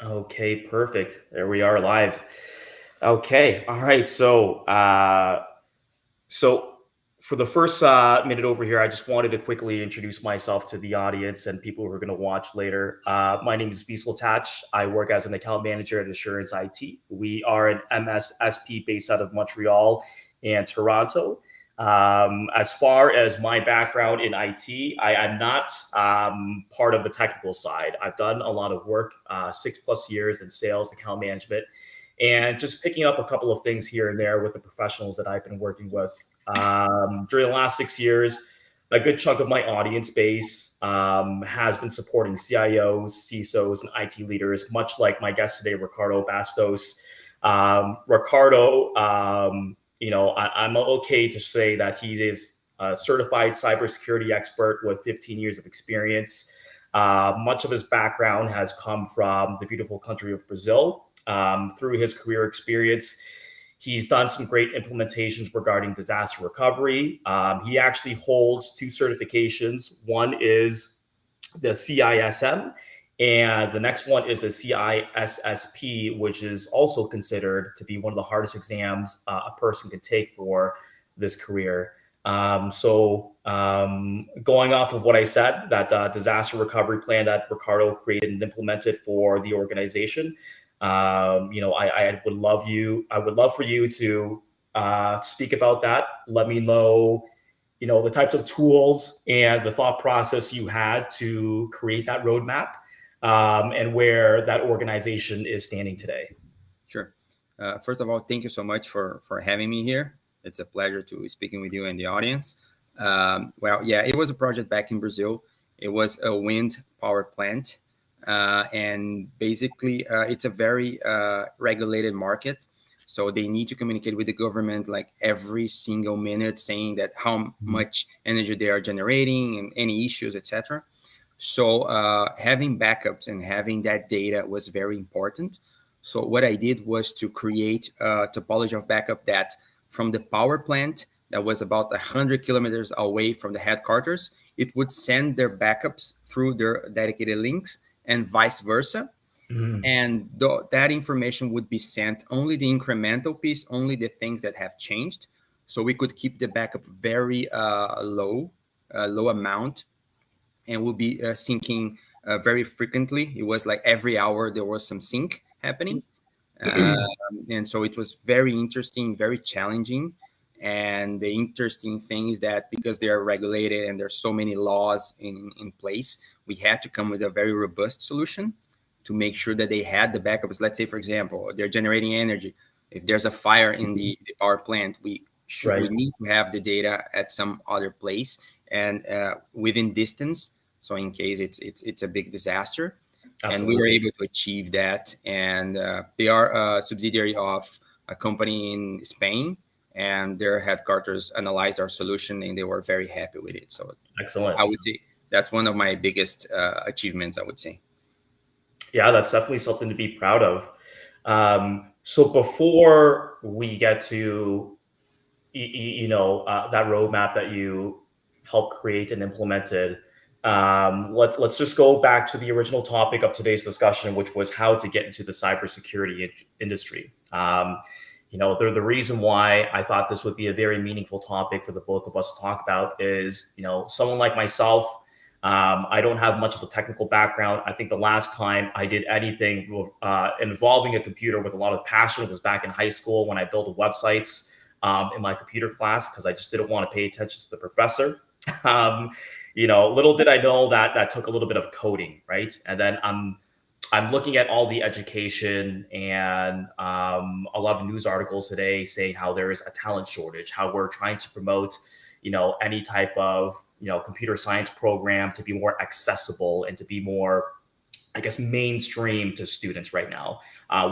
Okay, perfect. There we are live. Okay, all right. So for the first minute over here, I just wanted to quickly introduce myself to the audience and people who are going to watch later. My name is Visal Thach. I work as an account manager at Assurance IT. We are an MSSP based out of Montreal and Toronto. As far as my background in IT, am not part of the technical side. I've done a lot of work, 6+ years in sales, account management, and just picking up a couple of things here and there with the professionals that I've been working with. During the last 6 years, a good chunk of my audience base has been supporting CIOs, CISOs, and IT leaders, much like my guest today, Ricardo Bastos. Ricardo, I'm okay to say that he is a certified cybersecurity expert with 15 years of experience. Much of his background has come from the beautiful country of Brazil. Through his career experience, he's done some great implementations regarding disaster recovery. He actually holds two certifications. One is the CISM, and the next one is the CISSP, which is also considered to be one of the hardest exams a person can take for this career. Going off of what I said, that disaster recovery plan that Ricardo created and implemented for the organization, I would love for you to speak about that. Let me know, the types of tools and the thought process you had to create that roadmap, and where that organization is standing today. Sure. First of all, thank you so much for having me here. It's a pleasure to speaking with you and the audience. It was a project back in Brazil. It was a wind power plant. And basically, it's a very regulated market. So they need to communicate with the government like every single minute, saying that how much energy they are generating and any issues, etc. So having backups and having that data was very important. So what I did was to create a topology of backup that from the power plant that was about 100 kilometers away from the headquarters, it would send their backups through their dedicated links and vice versa. Mm-hmm. And that information would be sent, only the incremental piece, only the things that have changed. So we could keep the backup very low amount, and we'll be syncing very frequently. It was like every hour there was some sync happening. And so it was very interesting, very challenging. And the interesting thing is that because they are regulated and there's so many laws in place, we had to come with a very robust solution to make sure that they had the backups. Let's say, for example, they're generating energy. If there's a fire in the power plant, we need to have the data at some other place and within distance. So in case it's a big disaster. Absolutely. And we were able to achieve that. And they are a subsidiary of a company in Spain, and their headquarters analyzed our solution and they were very happy with it. So excellent. I would say that's one of my biggest achievements, I would say. Yeah, that's definitely something to be proud of. So before we get to, that roadmap that you helped create and implemented, let's just go back to the original topic of today's discussion, which was how to get into the cybersecurity industry. The reason why I thought this would be a very meaningful topic for the both of us to talk about is, someone like myself, I don't have much of a technical background. I think the last time I did anything involving a computer with a lot of passion was back in high school when I built websites in my computer class because I just didn't want to pay attention to the professor. Little did I know that took a little bit of coding, right? And then I'm looking at all the education and a lot of news articles today saying how there is a talent shortage, how we're trying to promote, any type of, computer science program to be more accessible and to be more, I guess, mainstream to students right now,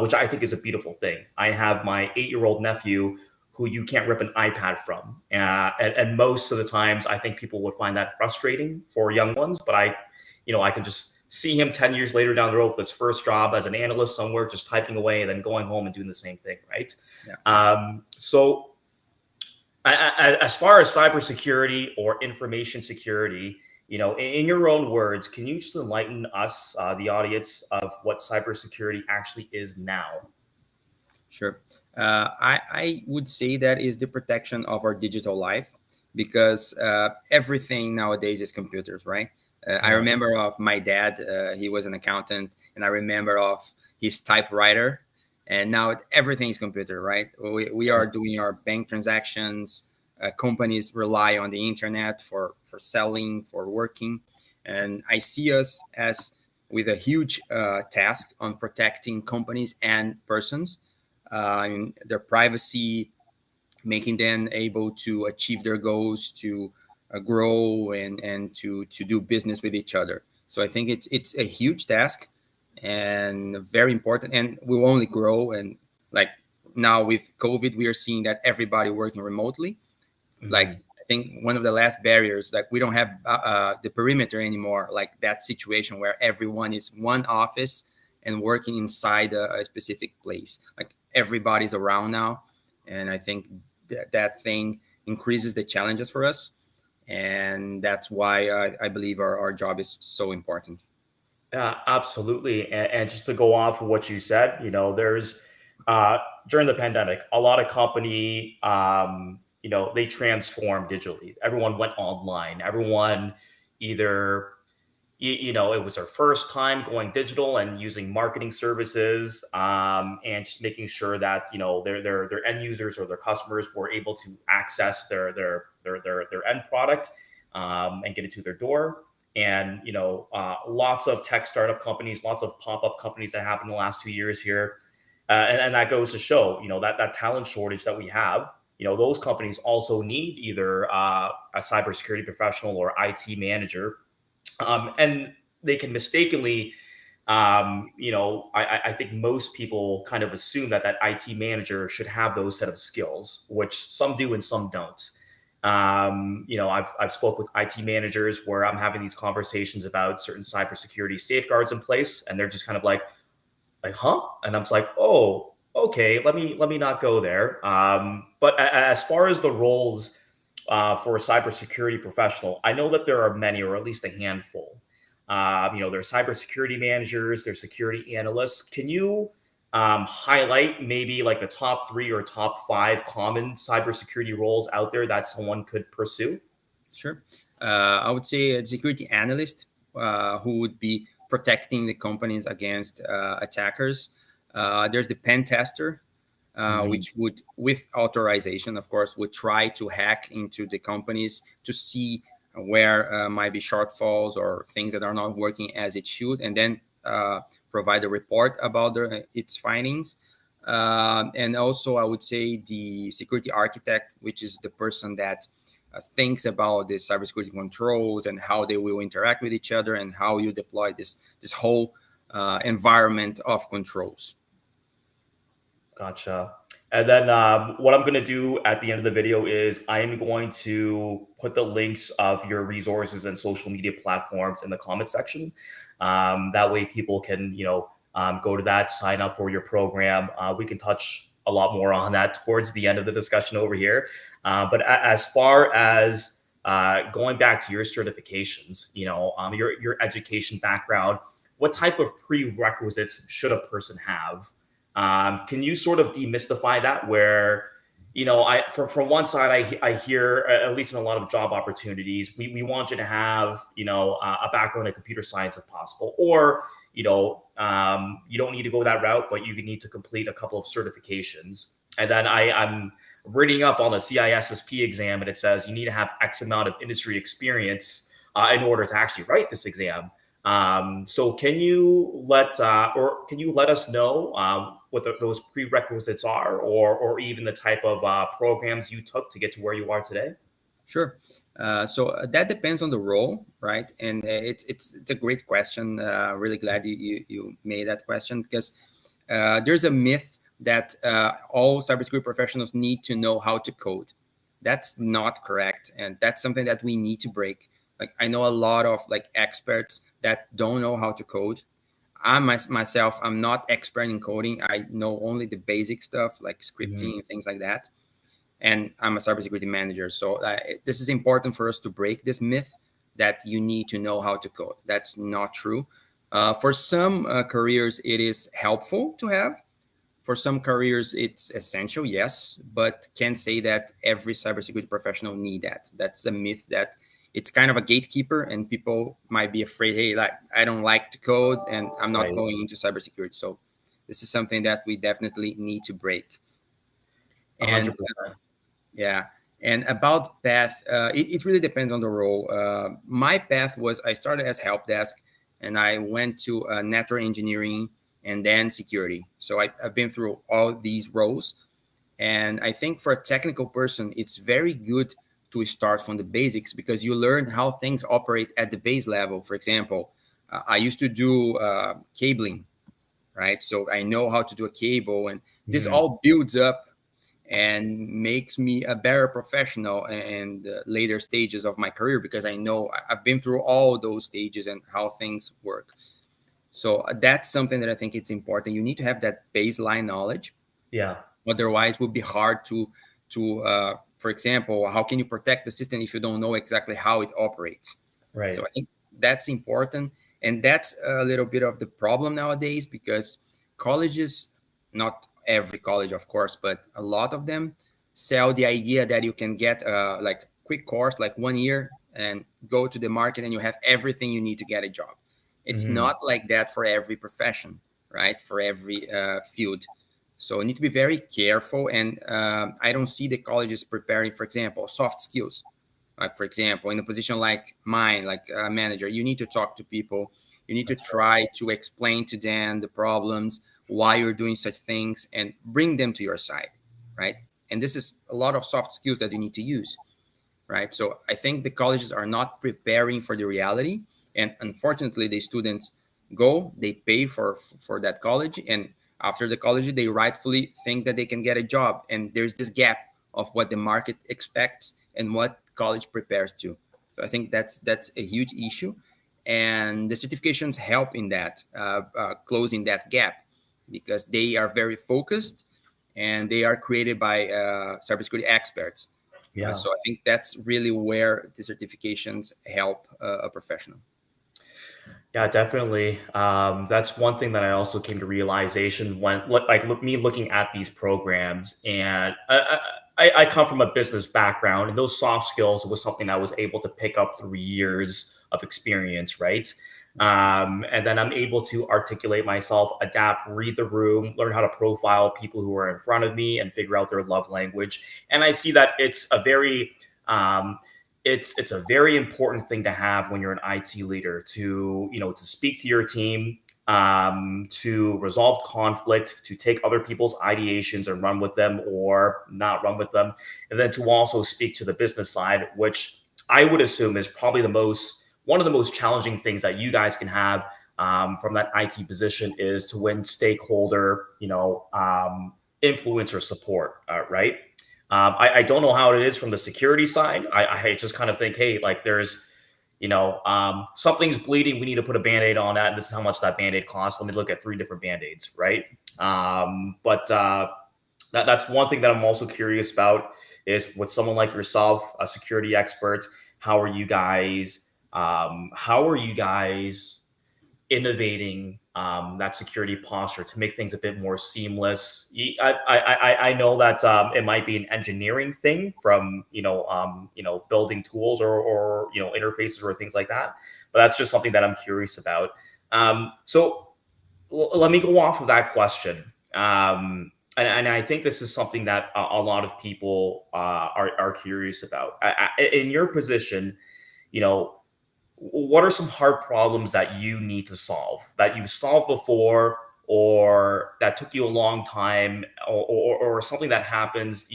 which I think is a beautiful thing. I have my 8-year-old nephew who you can't rip an iPad from. And most of the times I think people would find that frustrating for young ones, but I can just see him 10 years later down the road with his first job as an analyst somewhere, just typing away and then going home and doing the same thing, right? Yeah. As far as cybersecurity or information security, In your own words, can you just enlighten us, the audience, of what cybersecurity actually is now? Sure. I would say that is the protection of our digital life, because everything nowadays is computers, right? I Yeah. remember of my dad, he was an accountant, and I remember of his typewriter, and now everything is computer, right? We Yeah. are doing our bank transactions. Companies rely on the internet for selling, for working. And I see us as with a huge task on protecting companies and persons, their privacy, making them able to achieve their goals, to grow and to do business with each other. So I think it's a huge task and very important, and will only grow. And like now with COVID, we are seeing that everybody working remotely. Like Mhm. I think one of the last barriers, like we don't have the perimeter anymore, like that situation where everyone is one office and working inside a specific place. Like everybody's around now, and I think that thing increases the challenges for us, and that's why I believe our job is so important. Yeah, absolutely. And just to go off of what you said, there's uh, during the pandemic, a lot of company, they transformed digitally. Everyone went online. Everyone either it was their first time going digital and using marketing services, and just making sure that their end users or their customers were able to access their end product, and get it to their door. And lots of tech startup companies, lots of pop-up companies that happened in the last 2 years here, and that goes to show that talent shortage that we have. Those companies also need either a cybersecurity professional or IT manager, and they can mistakenly, I think most people kind of assume that IT manager should have those set of skills, which some do and some don't. I've spoke with IT managers where I'm having these conversations about certain cybersecurity safeguards in place, and they're just kind of like, huh? And I'm just like, oh, okay, let me not go there. But as far as the roles, for a cybersecurity professional, I know that there are many, or at least a handful. There's cybersecurity managers, there's security analysts. Can you highlight maybe like the top three or top five common cybersecurity roles out there that someone could pursue? Sure. I would say a security analyst who would be protecting the companies against attackers. There's the pen tester, Mhm. which would, with authorization, of course, would try to hack into the companies to see where might be shortfalls or things that are not working as it should, and then provide a report about its findings. And also, I would say the security architect, which is the person that thinks about the cybersecurity controls and how they will interact with each other and how you deploy this whole environment of controls. Gotcha. And then what I'm going to do at the end of the video is I am going to put the links of your resources and social media platforms in the comment section. That way, people can go to that, sign up for your program. We can touch a lot more on that towards the end of the discussion over here. But as far as going back to your certifications, your education background, what type of prerequisites should a person have? Can you sort of demystify that? Where, from one side, I hear, at least in a lot of job opportunities, we want you to have, a background in computer science if possible, or, you don't need to go that route, but you need to complete a couple of certifications. And then I'm reading up on the CISSP exam, and it says you need to have X amount of industry experience in order to actually write this exam. So can you let us know what those prerequisites are, or even the type of programs you took to get to where you are today? Sure. So that depends on the role, right? And it's a great question. Really glad you made that question, because there's a myth that all cybersecurity professionals need to know how to code. That's not correct, and that's something that we need to break. Like I know a lot of like experts that don't know how to code. Myself, I'm not expert in coding. I know only the basic stuff like Mhm. scripting and things like that, and I'm a cybersecurity manager. So this is important for us to break this myth, that you need to know how to code. That's not true. For some careers, it is helpful to have. For some careers, it's essential, yes, but can't say that every cybersecurity professional need that. That's a myth that it's kind of a gatekeeper, and people might be afraid, hey, like I don't like to code, and I'm not Right. going into cybersecurity. So this is something that we definitely need to break. And 100%. yeah. And about path, it really depends on the role. My path was I started as help desk, and I went to network engineering and then security. So I've been through all these roles. And I think for a technical person, it's very good to start from the basics because you learn how things operate at the base level. For example, I used to do cabling, right? So I know how to do a cable, and this Mhm. all builds up and makes me a better professional in the later stages of my career because I know I've been through all those stages and how things work. So that's something that I think it's important. You need to have that baseline knowledge. Yeah. Otherwise, it would be hard to for example, how can you protect the system if you don't know exactly how it operates? So Right. I think that's important, and that's a little bit of the problem nowadays because colleges, not every college, of course, but a lot of them sell the idea that you can get like quick course, like 1 year, and go to the market and you have everything you need to get a job. It's Mhm. not like that for every profession, right? For every field. So you need to be very careful. And I don't see the colleges preparing, for example, soft skills. Like, for example, in a position like mine, like a manager, you need to talk to people. You need to That's right. try to explain to them the problems, why you're doing such things, and bring them to your side, right? And this is a lot of soft skills that you need to use, right? So I think the colleges are not preparing for the reality, and unfortunately, the students go, they pay for that college, and after the college, they rightfully think that they can get a job, and there's this gap of what the market expects and what college prepares to. So I think that's a huge issue, and the certifications help in that closing that gap because they are very focused and they are created by cybersecurity experts. Yeah. So I think that's really where the certifications help a professional. Yeah, definitely. That's one thing that I also came to realization when, me looking at these programs, and I come from a business background, and those soft skills was something I was able to pick up through years of experience, right? And then I'm able to articulate myself, adapt, read the room, learn how to profile people who are in front of me, and figure out their love language. And I see that um, it's a very important thing to have when you're an IT leader to to speak to your team, to resolve conflict, to take other people's ideations and run with them or not run with them, and then to also speak to the business side, which I would assume is probably the most one of the most challenging things that you guys can have from that IT position is to win stakeholder, influence or support, right? I don't know how it is from the security side. I just kind of think, hey, like there's, something's bleeding. We need to put a band-aid on that. And this is how much that band-aid costs. Let me look at three different band-aids, right? But that's one thing that I'm also curious about is with someone like yourself, a security expert, how are you guys, how are you guys innovating that security posture to make things a bit more seamless. I know that it might be an engineering thing from building tools or interfaces or things like that, but that's just something that I'm curious about. So let me go off of that question. And I think this is something that a lot of people are curious about. In your position, you know, what are some hard problems that you need to solve that you've solved before or that took you a long time or something that happens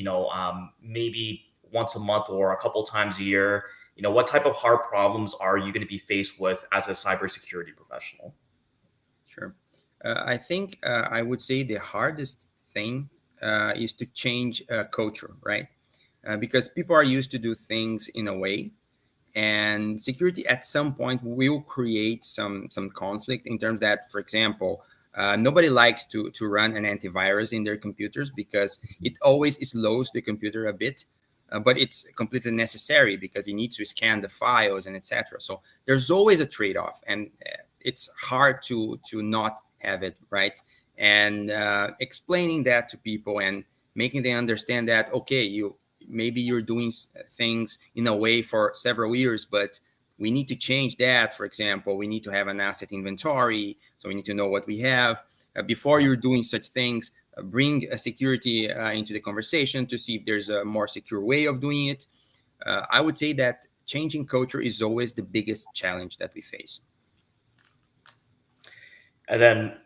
maybe once a month or a couple times a year? What type of hard problems are you going to be faced with as a cybersecurity professional? Sure. I think I would say the hardest thing is to change culture, right? Because people are used to do things in a way, and security at some point will create some conflict in terms that, for example, nobody likes to run an antivirus in their computers because it always slows the computer a bit. but it's completely necessary because you need to scan the files and etc. So there's always a trade-off, and it's hard to not have it, right? And explaining that to people and making them understand that, okay, maybe you're doing things in a way for several years, but we need to change that. For example, we need to have an asset inventory, so we need to know what we have before you're doing such things. Bring a security into the conversation to see if there's a more secure way of doing it. I would say that changing culture is always the biggest challenge that we face. And then,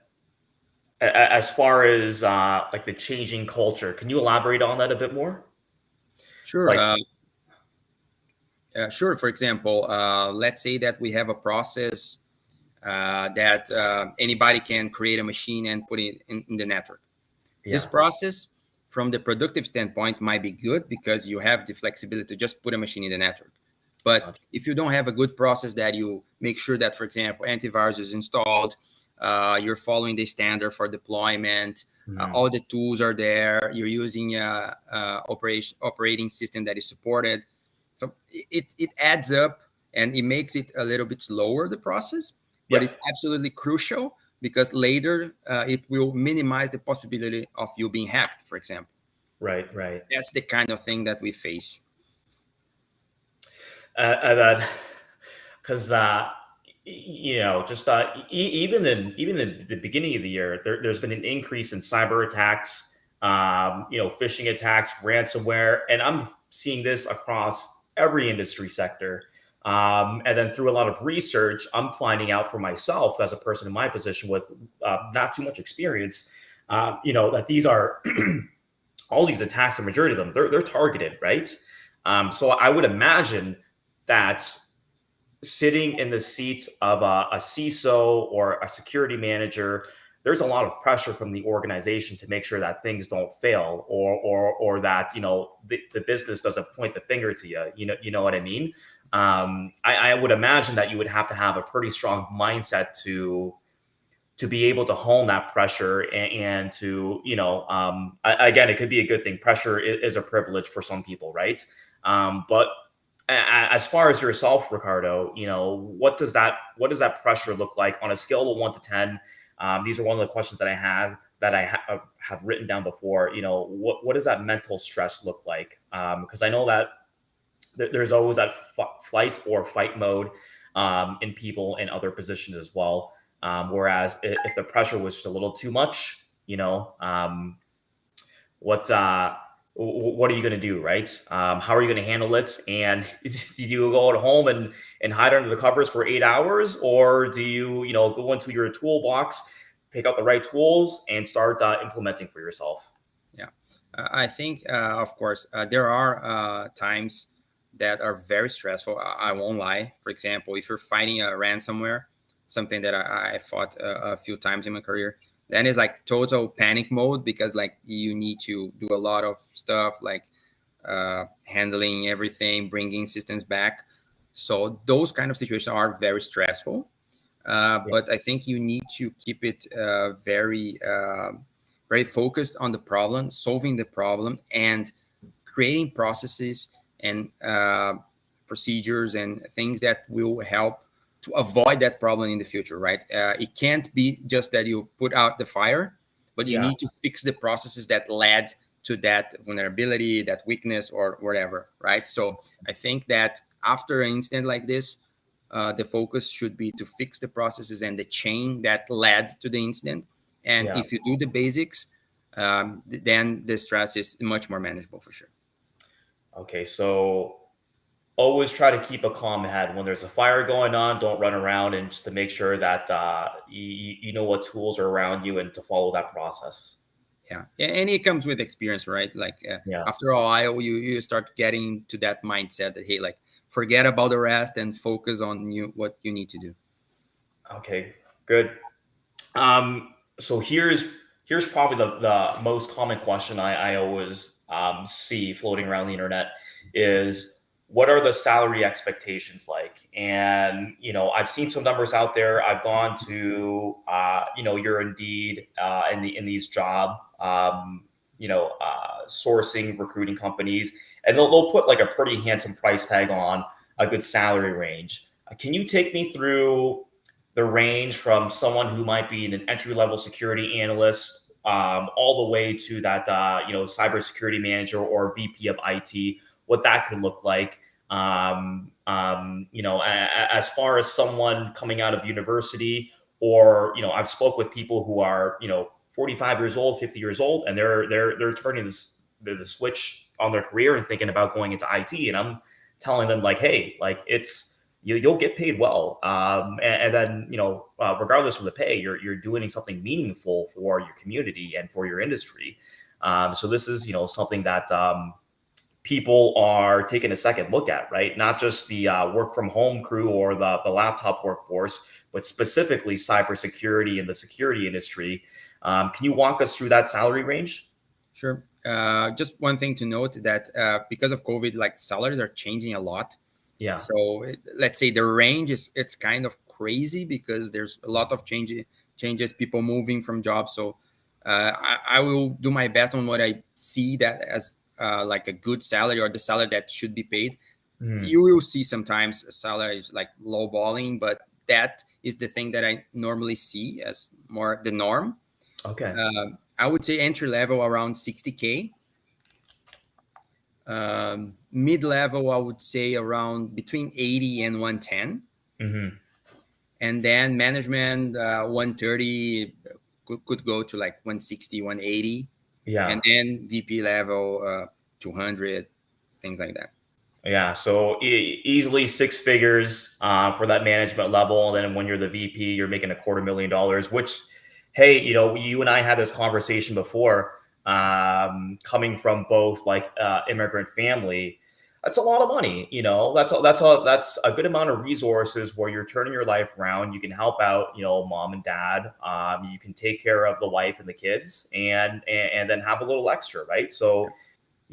as far as like the changing culture, can you elaborate on that a bit more? Sure. Like, Sure. For example, let's say that we have a process that anybody can create a machine and put it in the network. This yeah, process, from the productive standpoint, might be good because you have the flexibility to just put a machine in the network. But gotcha. if you don't have a good process that you make sure that, for example, antivirus is installed, you're following the standard for deployment, Mhm. all the tools are there, you're using operating system that is supported. So it adds up and it makes it a little bit slower, the process, but it's Yep. absolutely crucial because later it will minimize the possibility of you being hacked, for example. Right. Right. That's the kind of thing that we face. And then, because just even in the beginning of the year, there's been an increase in cyber attacks, phishing attacks, ransomware, and I'm seeing this across every industry sector. And then through a lot of research, I'm finding out for myself as a person in my position with not too much experience, that these are all these attacks. The majority of them, they're targeted, right? So I would imagine that sitting in the seat of a CISO or a security manager, there's a lot of pressure from the organization to make sure that things don't fail, or that the business doesn't point the finger to you. You know what I mean. I would imagine that you would have to have a pretty strong mindset to be able to hone that pressure, and to again, it could be a good thing. Pressure is a privilege for some people, right? But as far as yourself, Ricardo, what does that pressure look like on a scale of 1 to 10? These are one of the questions that I have have written down before. What does that mental stress look like? Because I know that there's always that flight or fight mode in people in other positions as well. Whereas if the pressure was just a little too much, what what are you going to do, right? How are you going to handle it? And do you go at home and hide under the covers for 8 hours, or do you go into your toolbox, pick out the right tools, and start implementing for yourself? Yeah, I think, of course, there are times that are very stressful. I won't lie. For example, if you're fighting a ransomware, something that I fought a few times in my career, then it's like total panic mode because like you need to do a lot of stuff like handling everything, bringing systems back. So those kind of situations are very stressful. Yeah, But I think you need to keep it very focused on the problem, solving the problem, and creating processes and procedures and things that will help to avoid that problem in the future. Right? It can't be just that you put out the fire, but you yeah, need to fix the processes that led to that vulnerability, that weakness, or whatever. Right? So I think that after an incident like this, the focus should be to fix the processes and the chain that led to the incident. And yeah. if you do the basics, then the stress is much more manageable for sure. Okay, so always try to keep a calm head when there's a fire going on. Don't run around, and just to make sure that you know what tools are around you and to follow that process. Yeah, and it comes with experience, right? Like Yeah. after a while, you start getting to that mindset that hey, like forget about the rest and focus on what you need to do. Okay. Good. So here's probably the most common question I always see floating around the internet is, what are the salary expectations like? And I've seen some numbers out there. I've gone to your Indeed in these job sourcing, recruiting companies, and they'll put like a pretty handsome price tag on a good salary range. Can you take me through the range from someone who might be an entry level security analyst all the way to that cybersecurity manager or VP of IT, what that could look like? As far as someone coming out of university, or I've spoke with people who are 45 years old, 50 years old, and they're turning the switch on their career and thinking about going into IT, and I'm telling them like, hey, like you'll get paid well, and then regardless of the pay, you're doing something meaningful for your community and for your industry. So this is something that people are taking a second look at, right? Not just the work from home crew or the laptop workforce, but specifically cybersecurity and the security industry. Can you walk us through that salary range? Sure. Just one thing to note that because of COVID, like salaries are changing a lot. Yeah. So let's say the range it's kind of crazy because there's a lot of changes, people moving from jobs. So I will do my best on what I see that as like a good salary or the salary that should be paid. You will see sometimes salaries like lowballing, but that is the thing that I normally see as more the norm. Okay. I would say entry level around 60K. Mid-level, I would say around between 80 and 110. And then management, 130 could go to like 160, 180. Yeah. And then VP level, 200, things like that. Yeah, so easily six figures for that management level, and then when you're the VP, you're making $250,000. Which, hey, you and I had this conversation before. Coming from both like immigrant family, that's a lot of money. That's a good amount of resources where you're turning your life around. You can help out, mom and dad. You can take care of the wife and the kids, and then have a little extra, right? So.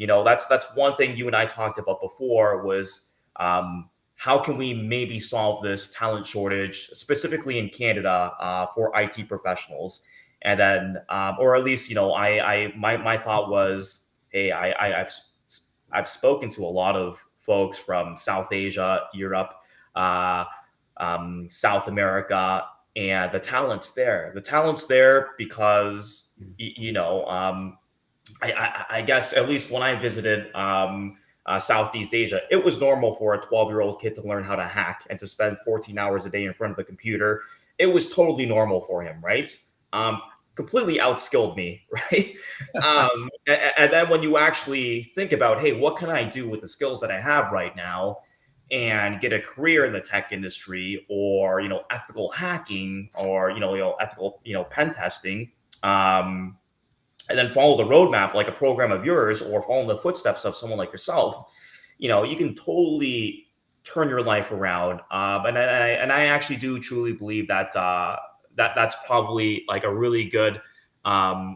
That's one thing you and I talked about before was how can we maybe solve this talent shortage, specifically in Canada, for IT professionals, and then, or at least, my thought was, hey, I've spoken to a lot of folks from South Asia, Europe, uh, South America, and the talent's there. The talent's there because I guess at least when I visited Southeast Asia, it was normal for a 12-year-old kid to learn how to hack and to spend 14 hours a day in front of the computer. It was totally normal for him, right? Completely outskilled me, right? And then when you actually think about, hey, what can I do with the skills that I have right now and get a career in the tech industry, or ethical hacking, or ethical pen testing. And then follow the roadmap like a program of yours, or follow in the footsteps of someone like yourself, you can totally turn your life around. And I actually do truly believe that that's probably like a really good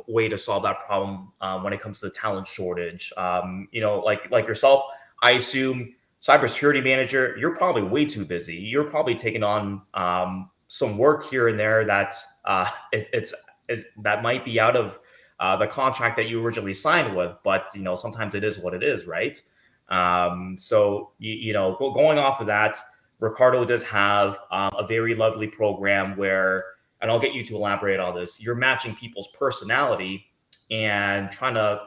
way to solve that problem when it comes to the talent shortage. Like yourself, I assume cybersecurity manager, you're probably way too busy. You're probably taking on some work here and there that that might be out of the contract that you originally signed with, but sometimes it is what it is, right? So going off of that, Ricardo does have a very lovely program where, and I'll get you to elaborate on this. You're matching people's personality and trying to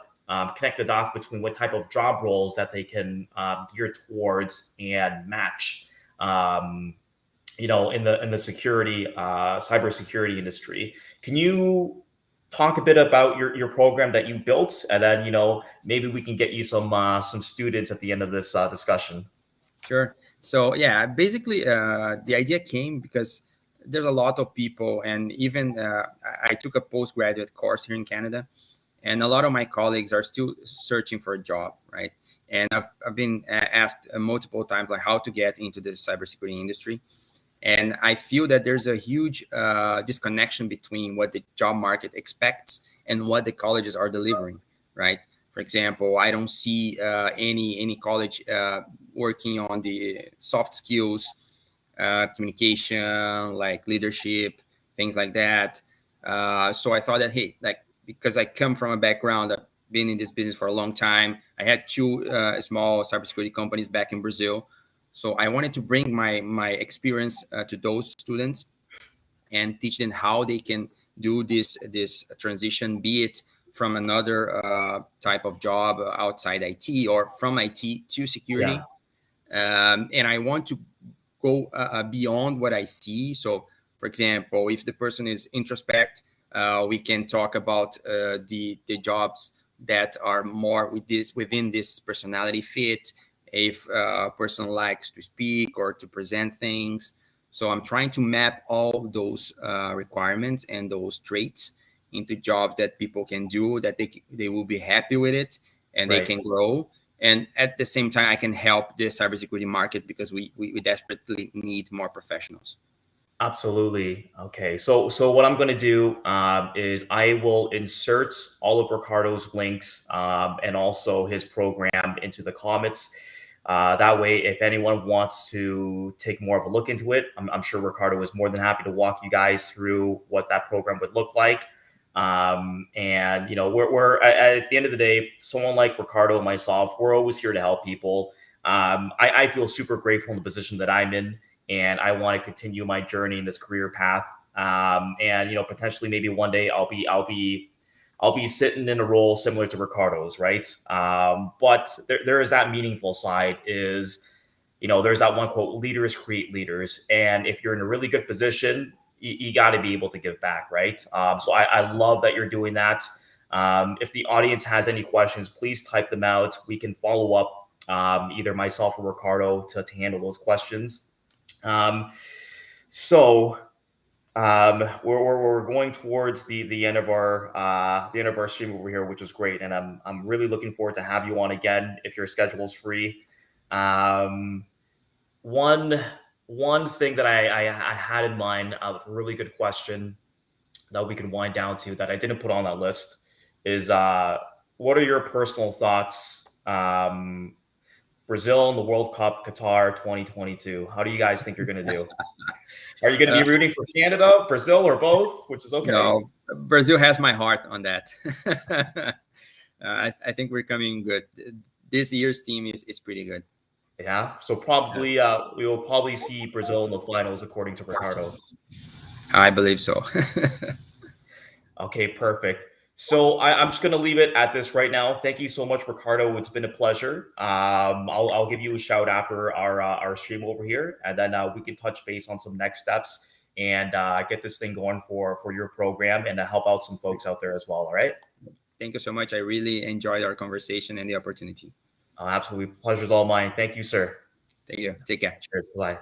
connect the dots between what type of job roles that they can gear towards and match. In the security, cybersecurity industry. Can you talk a bit about your program that you built, and then maybe we can get you some students at the end of this discussion? Sure. So yeah, basically the idea came because there's a lot of people, and even I took a postgraduate course here in Canada, and a lot of my colleagues are still searching for a job, right? And I've been asked multiple times like how to get into the cybersecurity industry. And I feel that there's a huge disconnection between what the job market expects and what the colleges are delivering, right? For example, I don't see any college working on the soft skills, communication, like leadership, things like that. So I thought that, hey, like because I come from a background been in this business for a long time. I had two small cybersecurity companies back in Brazil. So I wanted to bring my experience to those students and teach them how they can do this transition, be it from another type of job outside IT or from IT to security. Yeah. And I want to go beyond what I see. So, for example, if the person is introspect, we can talk about the jobs that are more within this personality fit. If a person likes to speak or to present things, so I'm trying to map all those requirements and those traits into jobs that people can do, that they will be happy with it and they Right. can grow. And at the same time, I can help the cybersecurity market because we desperately need more professionals. Absolutely. Okay. So what I'm going to do is I will insert all of Ricardo's links and also his program into the comments. That way, if anyone wants to take more of a look into it, I'm sure Ricardo is more than happy to walk you guys through what that program would look like. And we're at the end of the day, someone like Ricardo and myself, we're always here to help people. I feel super grateful in the position that I'm in, and I want to continue my journey in this career path. And potentially maybe one day I'll be sitting in a role similar to Ricardo's, right? But there is that meaningful side. There's that one quote: "Leaders create leaders," and if you're in a really good position, you got to be able to give back, right? So I love that you're doing that. If the audience has any questions, please type them out. We can follow up, either myself or Ricardo, to handle those questions. Um, so we're going towards the end of our stream over here, which is great, and I'm really looking forward to have you on again if your schedule's free. Um, one one thing that I had in mind, a really good question that we can wind down to that I didn't put on that list is what are your personal thoughts? Brazil in the World Cup, Qatar 2022. How do you guys think you're going to do? Are you going to be Uh, rooting for Canada, Brazil, or both? Which is okay. no, Brazil has my heart on that. I think we're coming good. This year's team is pretty good. Yeah. So probably we will probably see Brazil in the finals, according to Ricardo. I believe so. Okay, perfect. So I'm just going to leave it at this right now. Thank you so much, Ricardo. It's been a pleasure. I'll give you a shout after our stream over here, and then we can touch base on some next steps and get this thing going for your program and to help out some folks out there as well. All right. Thank you so much. I really enjoyed our conversation and the opportunity. Absolutely. Pleasure's all mine. Thank you, sir. Thank you. Take care. Cheers. Bye.